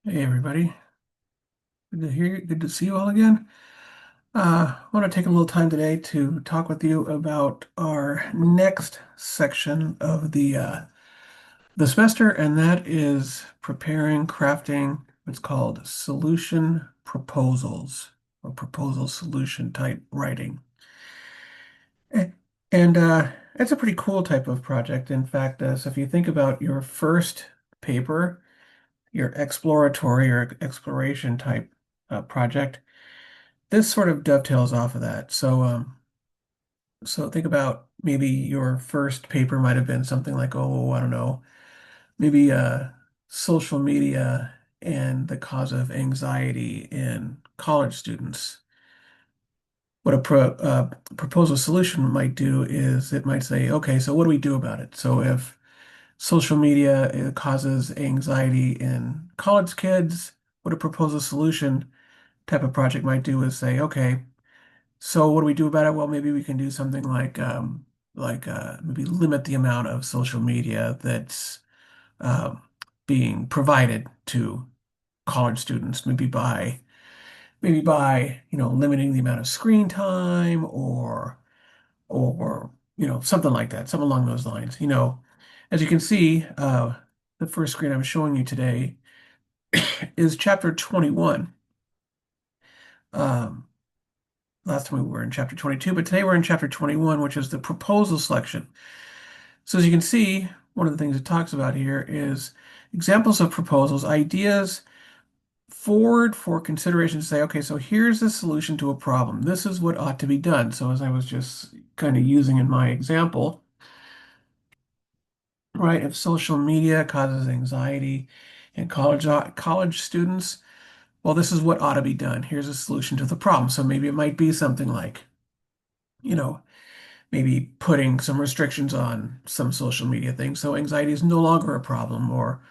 Hey everybody, good to hear you. Good to see you all again. I want to take a little time today to talk with you about our next section of the semester, and that is preparing, crafting what's called solution proposals or proposal solution type writing. A- And it's a pretty cool type of project. In fact, so if you think about your first paper, your exploratory or exploration type project. This sort of dovetails off of that. So think about maybe your first paper might have been something like, oh, I don't know, maybe social media and the cause of anxiety in college students. What a proposal solution might do is it might say, okay, so what do we do about it? So if social media causes anxiety in college kids, what a proposal solution type of project might do is say, okay, so what do we do about it? Well, maybe we can do something like maybe limit the amount of social media that's um, being provided to college students, maybe by limiting the amount of screen time or something like that, something along those lines. As you can see, the first screen I'm showing you today is chapter 21. Um, Last time we were in chapter 22, but today we're in chapter 21, which is the proposal selection. So as you can see, one of the things it talks about here is examples of proposals, ideas forward for consideration to say, okay, so here's the solution to a problem. This is what ought to be done. So as I was just kind of using in my example, right, if social media causes anxiety in college students, well, this is what ought to be done. Here's a solution to the problem. So maybe it might be something like, you know, maybe putting some restrictions on some social media things so anxiety is no longer a problem, or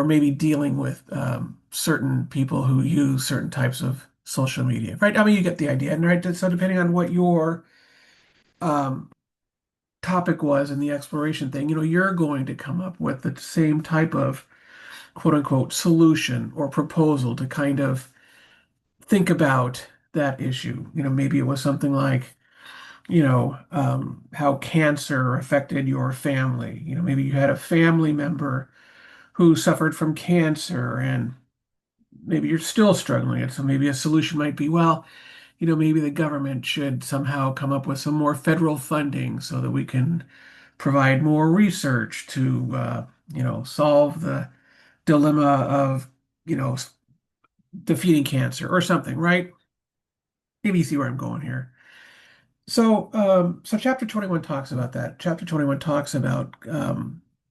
maybe dealing with certain people who use certain types of social media, right? I mean, you get the idea, and right, so depending on what your um, topic was in the exploration thing, you're going to come up with the same type of quote unquote solution or proposal to kind of think about that issue. Maybe it was something like how cancer affected your family. Maybe you had a family member who suffered from cancer and maybe you're still struggling. And so maybe a solution might be, well, maybe the government should somehow come up with some more federal funding so that we can provide more research to, solve the dilemma of, you know, s- defeating cancer or something, right? Maybe you see where I'm going here. So chapter 21 talks about that. Chapter 21 talks about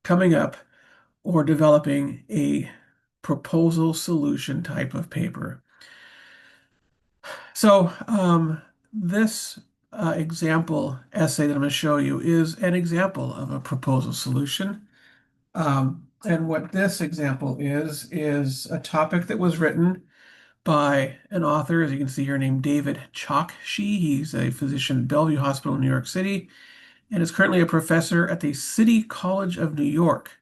coming up or developing a proposal solution type of paper. So this example essay that I'm going to show you is an example of a proposal solution. And what this example is a topic that was written by an author, as you can see here, named David Chokshi. He's a physician at Bellevue Hospital in New York City and is currently a professor at the City College of New York.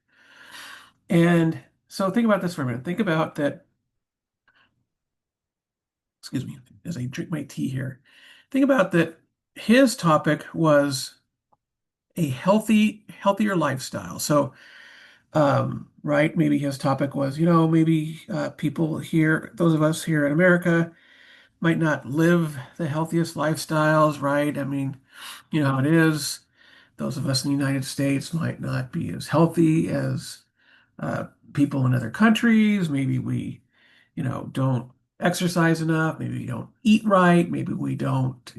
And so think about this for a minute. Think about that, excuse me, as I drink my tea here. Think about that his topic was a healthier lifestyle. So right, maybe his topic was, maybe people here, those of us here in America, might not live the healthiest lifestyles, right? I mean, you know how it is. Those of us in the United States might not be as healthy as uh, people in other countries. Maybe we, don't exercise enough. Maybe we don't eat right. Maybe we don't,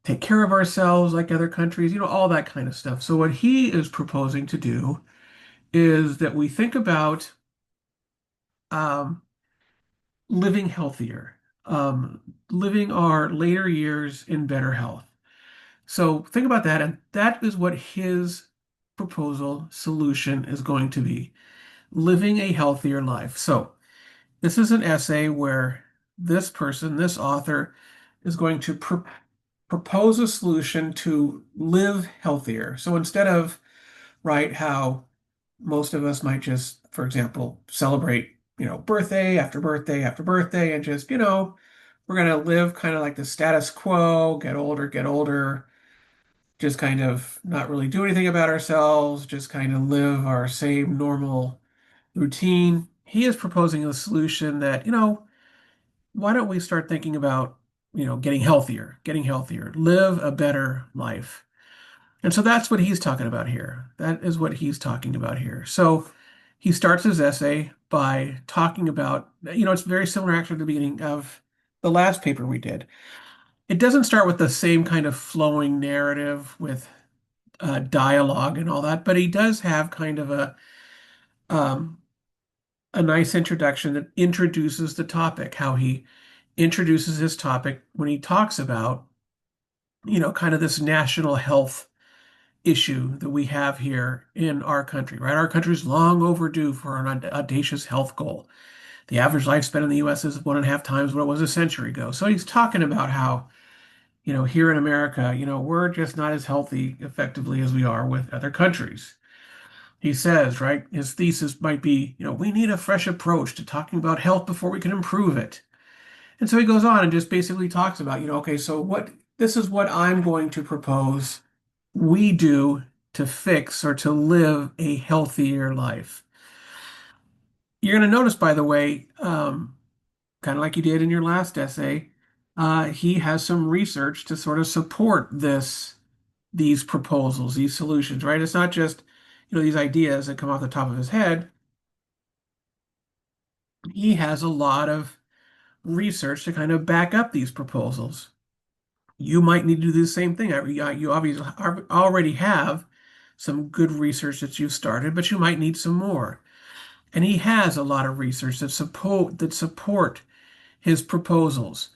take care of ourselves like other countries, all that kind of stuff. So what he is proposing to do is that we think about um, living healthier, living our later years in better health. So think about that, and that is what his proposal solution is going to be, living a healthier life. So this is an essay where this person, this author, is going to propose a solution to live healthier. So instead of, right, how most of us might just, for example, celebrate. birthday after birthday after birthday, and just, we're going to live kind of like the status quo, get older, just kind of not really do anything about ourselves, just kind of live our same normal routine. He is proposing a solution that, why don't we start thinking about, getting healthier, live a better life. And so that's what he's talking about here. That is what he's talking about here. So he starts his essay by talking about, it's very similar actually to the beginning of the last paper we did. It doesn't start with the same kind of flowing narrative with dialogue and all that, but he does have kind of um, a nice introduction that introduces the topic, how he introduces his topic when he talks about, kind of this national health issue that we have here in our country, right? Our country's long overdue for an audacious health goal. The average lifespan in the US is 1.5 times what it was a century ago. So he's talking about how, here in America, we're just not as healthy effectively as we are with other countries. He says, right, his thesis might be, we need a fresh approach to talking about health before we can improve it. And so he goes on and just basically talks about, okay, so this is what I'm going to propose we do to fix or to live a healthier life. You're going to notice, by the way, kind of like you did in your last essay, he has some research to sort of support these proposals, these solutions, right? It's not just, these ideas that come off the top of his head. He has a lot of research to kind of back up these proposals. You might need to do the same thing. You obviously already have some good research that you've started, but you might need some more. And he has a lot of research that support his proposals.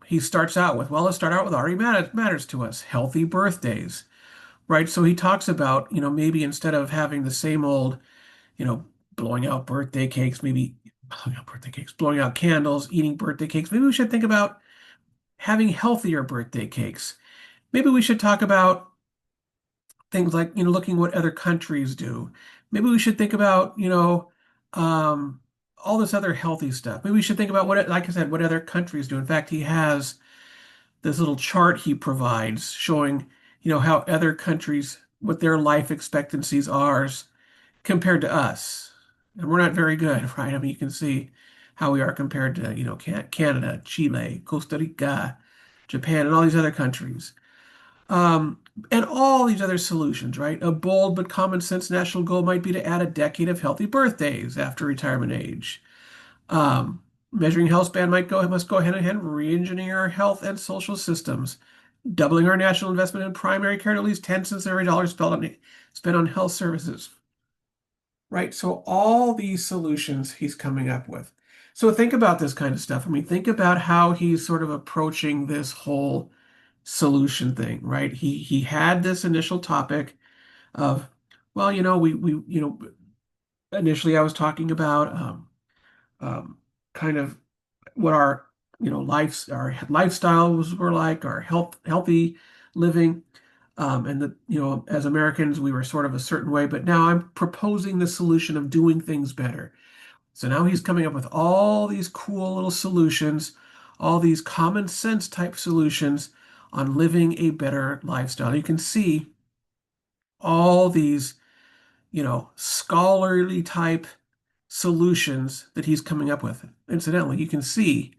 He starts out with, well, let's start out with already matters to us, healthy birthdays, right? So he talks about, maybe instead of having the same old, you know, blowing out birthday cakes, maybe blowing out candles, eating birthday cakes, maybe we should think about having healthier birthday cakes. Maybe we should talk about things like, looking what other countries do. Maybe we should think about, um, all this other healthy stuff. Maybe we should think about like I said, what other countries do. In fact, he has this little chart he provides showing, how other countries, what their life expectancies are compared to us. And we're not very good, right? I mean, you can see how we are compared to, Canada, Chile, Costa Rica, Japan, and all these other countries. Um, and all these other solutions, right? A bold but common sense national goal might be to add a decade of healthy birthdays after retirement age. Measuring health span must go hand in hand, re-engineer our health and social systems, doubling our national investment in primary care to at least 10 cents every dollar spent on health services. Right? So all these solutions he's coming up with. So think about this kind of stuff. I mean, think about how he's sort of approaching this whole solution thing, right? He had this initial topic of, well, initially I was talking about um, kind of what our lifestyles were like, our healthy living, and that as Americans we were sort of a certain way, but now I'm proposing the solution of doing things better. So now he's coming up with all these cool little solutions, all these common sense type solutions on living a better lifestyle. You can see all these, scholarly type solutions that he's coming up with. Incidentally, you can see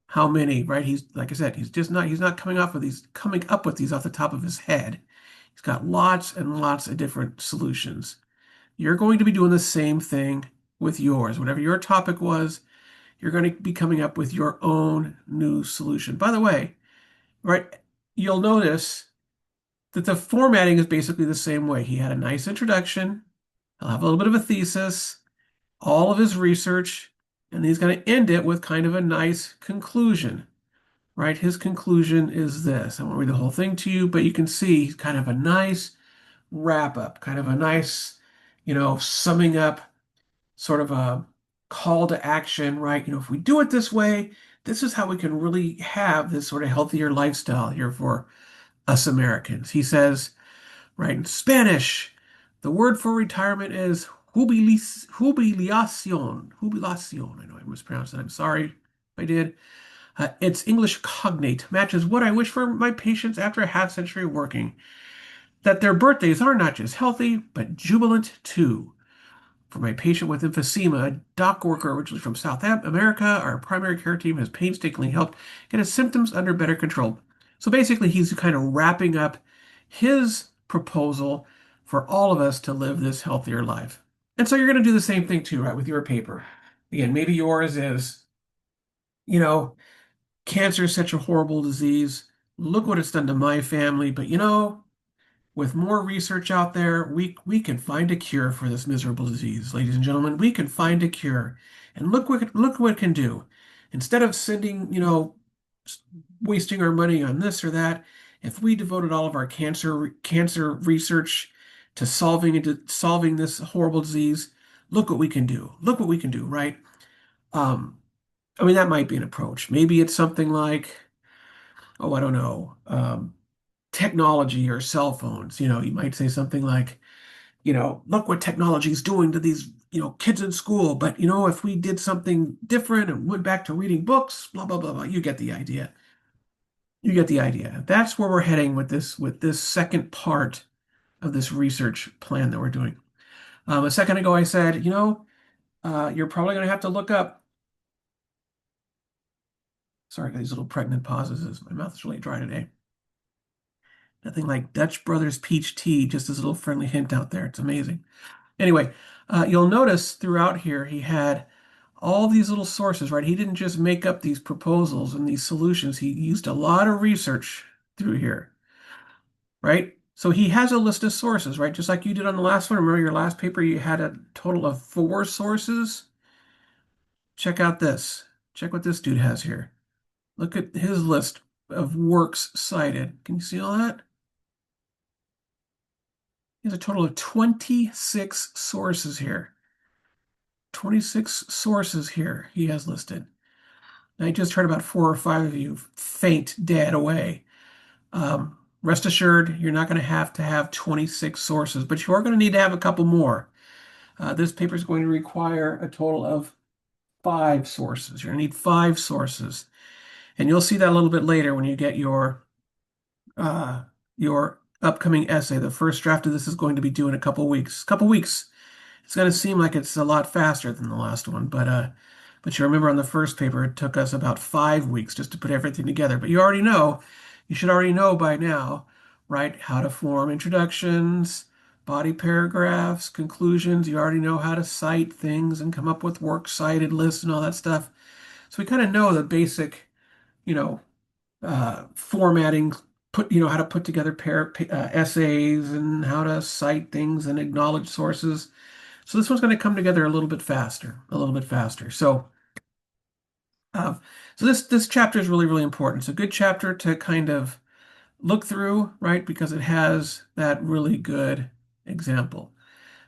how many, right? He's like I said, he's not coming up with these off the top of his head. He's got lots and lots of different solutions. You're going to be doing the same thing with yours. Whatever your topic was, you're going to be coming up with your own new solution. By the way, right, you'll notice that the formatting is basically the same way. He had a nice introduction. He'll have a little bit of a thesis, all of his research, and he's going to end it with kind of a nice conclusion, right? His conclusion is this. I won't read the whole thing to you, but you can see kind of a nice wrap up, kind of a nice, summing up, sort of a call to action, right? If we do it this way, this is how we can really have this sort of healthier lifestyle here for us Americans. He says, right, in Spanish, the word for retirement is Jubilación. I know I mispronounced it. I'm sorry if I did. Its English cognate matches what I wish for my patients after a half century working, that their birthdays are not just healthy, but jubilant too. For my patient with emphysema, a dock worker originally from South America, our primary care team has painstakingly helped get his symptoms under better control. So basically, he's kind of wrapping up his proposal for all of us to live this healthier life. And so you're going to do the same thing too, right, with your paper. Again, maybe yours is, you know, cancer is such a horrible disease. Look what it's done to my family. But with more research out there, we can find a cure for this miserable disease, ladies and gentlemen. We can find a cure, and look what it can do. Instead of sending, wasting our money on this or that, if we devoted all of our cancer research to solving this horrible disease, look what we can do. Look what we can do, right? Um, I mean, that might be an approach. Maybe it's something like, oh, I don't know. Technology or cell phones. You might say something like, look what technology is doing to these, kids in school. But, if we did something different and went back to reading books, blah, blah, blah, blah, you get the idea. You get the idea. That's where we're heading with this second part of this research plan that we're doing. A second ago, I said, you're probably going to have to look up. Sorry, these little pregnant pauses. My mouth is really dry today. Nothing like Dutch Brothers peach tea, just as a little friendly hint out there. It's amazing. Anyway, you'll notice throughout here he had all these little sources, right? He didn't just make up these proposals and these solutions. He used a lot of research through here, right? So he has a list of sources, right? Just like you did on the last one. Remember your last paper, you had a total of 4 sources. Check out this. Check what this dude has here. Look at his list of works cited. Can you see all that? He has a total of 26 sources here. 26 sources here he has listed. I just heard about 4 or 5 of you faint dead away. Rest assured, you're not going to have 26 sources, but you are going to need to have a couple more. This paper is going to require a total of 5 sources. You're going to need 5 sources. And you'll see that a little bit later when you get your upcoming essay. The first draft of this is going to be due in a couple weeks. Couple weeks. It's going to seem like it's a lot faster than the last one, but you remember on the first paper it took us about 5 weeks just to put everything together. But you should already know by now, right, how to form introductions, body paragraphs, conclusions. You already know how to cite things and come up with works cited lists and all that stuff. So we kind of know the basic, you know, formatting, how to put together essays and how to cite things and acknowledge sources. So this one's going to come together a little bit faster, a little bit faster. Uh, so this chapter is really, really important. It's a good chapter to kind of look through, right? Because it has that really good example.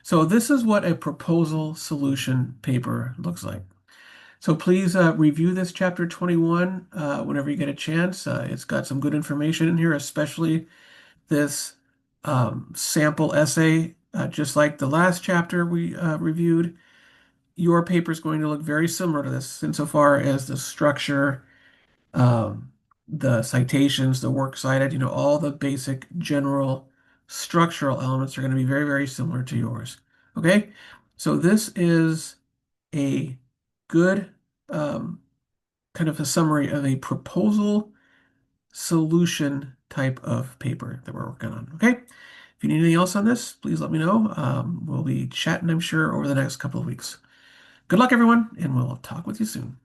So this is what a proposal solution paper looks like. So please review this chapter 21 whenever you get a chance. It's got some good information in here, especially this sample essay. Just like the last chapter we reviewed, your paper is going to look very similar to this insofar as the structure, um, the citations, the works cited, all the basic general structural elements are going to be very, very similar to yours. Okay? So this is a good kind of a summary of a proposal solution type of paper that we're working on. Okay? If you need anything else on this, please let me know. We'll be chatting, I'm sure, over the next couple of weeks. Good luck, everyone, and we'll talk with you soon.